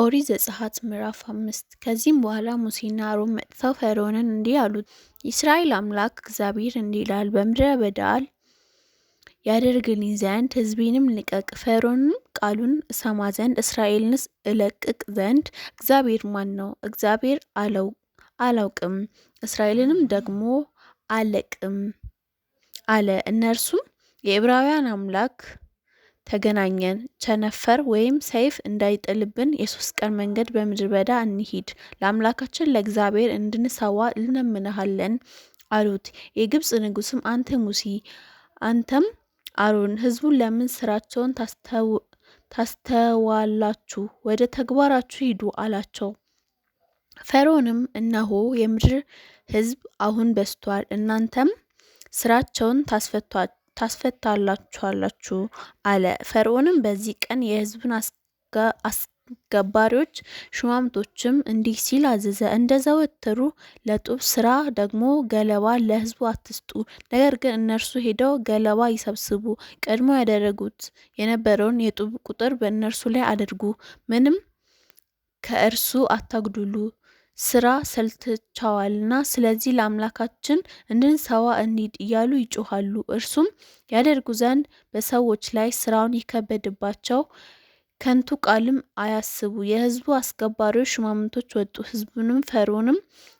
ኦሪት ዘጸአት ምዕራፍ 5 ከዚህም በኋላ ሙሴና አሮን መጥተው ፈርዖንን እንዲህ አሉት፣ የእስራኤል አምላክ እግዚአብሔር እንዲህ ይላል፣ በምድረ በዳ ያደርግልኝ ዘንድ ሕዝቤንም ልቀቅ። ፈርዖንም ቃሉን እሰማ ዘንድ እስራኤልንስ እለቅቅ ዘንድ እግዚአብሔር ማን ነው? እግዚአብሔር አላውቅም፣ እስራኤልንም ደግሞ አለቅም አለ። እነርሱም የዕብራውያን አምላክ ተገናኘን፣ ቸነፈር ወይም ሰይፍ እንዳይጥልብን የ3 ቀን መንገድ በምድረ በዳ እንሂድ፣ ለአምላካችን ለእግዚአብሔር እንድንሰዋ እንለምንሃለን አሉት። የግብፅ ንጉሥም አንተ ሙሴ አንተም አሮን ሕዝቡን ለምን ስራቸውን ታስተዋላችሁ? ወደ ተግባራችሁ ሂዱ አላቸው። ፈርዖንም እነሆ የምድር ሕዝብ አሁን በዝቷል፣ እናንተም ስራቸውን ታስፈታላችሁ አለ። ፈርዖንም በዚህ ቀን የሕዝቡን አስገባሪዎች ሹማምቶችም እንዲህ ሲል አዘዘ፣ እንደ ዘወትሩ ለጡብ ስራ ደግሞ ገለባ ለሕዝቡ አትስጡ፣ ነገር ግን እነርሱ ሄደው ገለባ ይሰብስቡ። ቀድሞ ያደረጉት የነበረውን የጡብ ቁጥር በእነርሱ ላይ አድርጉ፣ ምንም ከእርሱ አታጉድሉ። ስራ ሰልችተዋልና ስለዚህ ለአምላካችን እንድንሰዋ እንሂድ እያሉ ይጮኻሉ። እርሱም ያደርጉ ዘንድ በሰዎች ላይ ስራውን ይከብድባቸው፣ ከንቱ ቃልም አያስቡ። የሕዝቡ አስገባሪዎች ሹማምንቶች ወጡ። ሕዝቡንም ፈርዖንም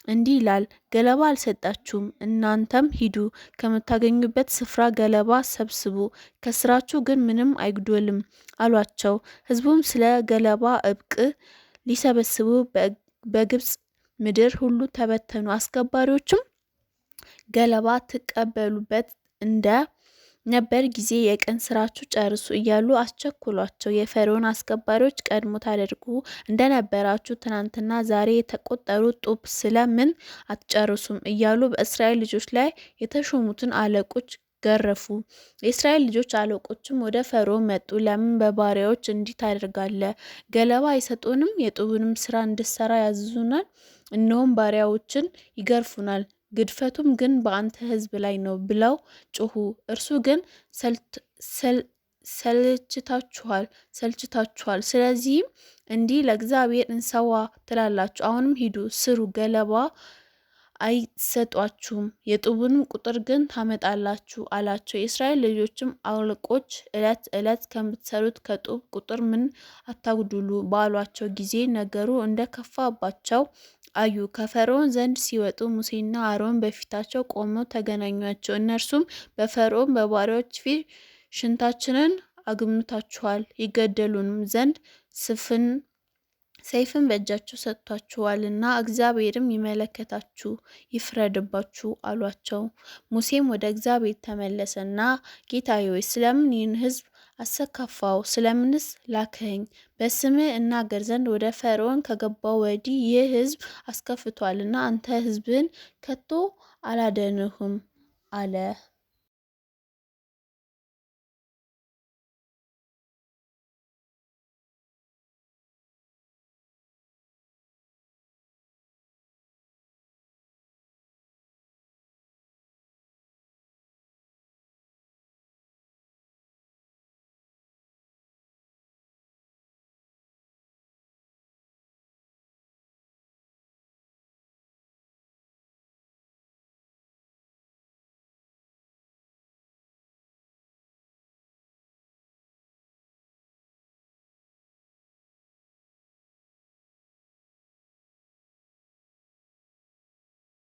እንዲህ ይላል፣ ገለባ አልሰጣችሁም፣ እናንተም ሂዱ ከምታገኙበት ስፍራ ገለባ ሰብስቡ፣ ከስራችሁ ግን ምንም አይጉደልም አሏቸው። ሕዝቡም ስለ ገለባ እብቅ ሊሰበስቡ በግብፅ ምድር ሁሉ ተበተኑ። አስገባሪዎችም ገለባ ትቀበሉበት እንደ ነበር ጊዜ የቀን ስራችሁ ጨርሱ እያሉ አስቸኩሏቸው። የፈርዖን አስገባሪዎች ቀድሞ ታደርጉ እንደነበራችሁ ትናንትና ዛሬ የተቆጠሩ ጡብ ስለምን አትጨርሱም እያሉ በእስራኤል ልጆች ላይ የተሾሙትን አለቆች ገረፉ። የእስራኤል ልጆች አለቆችም ወደ ፈርዖን መጡ። ለምን በባሪያዎች እንዲህ ታደርጋለህ? ገለባ አይሰጡንም? የጡብንም ስራ እንድሰራ ያዝዙናል። እነሆም ባሪያዎችን ይገርፉናል፣ ግድፈቱም ግን በአንተ ሕዝብ ላይ ነው ብለው ጮኹ። እርሱ ግን ሰልችታችኋል፣ ስለዚህም እንዲህ ለእግዚአብሔር እንሰዋ ትላላችሁ። አሁንም ሂዱ ስሩ፣ ገለባ አይሰጧችሁም፣ የጡቡንም ቁጥር ግን ታመጣላችሁ አላቸው። የእስራኤል ልጆችም አለቆች ዕለት ዕለት ከምትሰሩት ከጡብ ቁጥር ምን አታጉድሉ ባሏቸው ጊዜ ነገሩ እንደከፋባቸው አዩ። ከፈርዖን ዘንድ ሲወጡ ሙሴና አሮን በፊታቸው ቆመው ተገናኟቸው። እነርሱም በፈርዖን በባሪያዎች ፊት ሽንታችንን አግምታችኋል፣ ይገድሉንም ዘንድ ሰይፍን በእጃችሁ ሰጥቷችኋልና እግዚአብሔርም ይመለከታችሁ ይፍረድባችሁ አሏቸው። ሙሴም ወደ እግዚአብሔር ተመለሰና ጌታዬ ሆይ ስለምን ይህን ሕዝብ አሰካፋው? ስለምንስ ላከኸኝ? በስምህ እናገር ዘንድ ወደ ፈርዖን ከገባው ወዲህ ይህ ሕዝብ አስከፍቷልና አንተ ሕዝብህን ከቶ አላዳንህም አለ።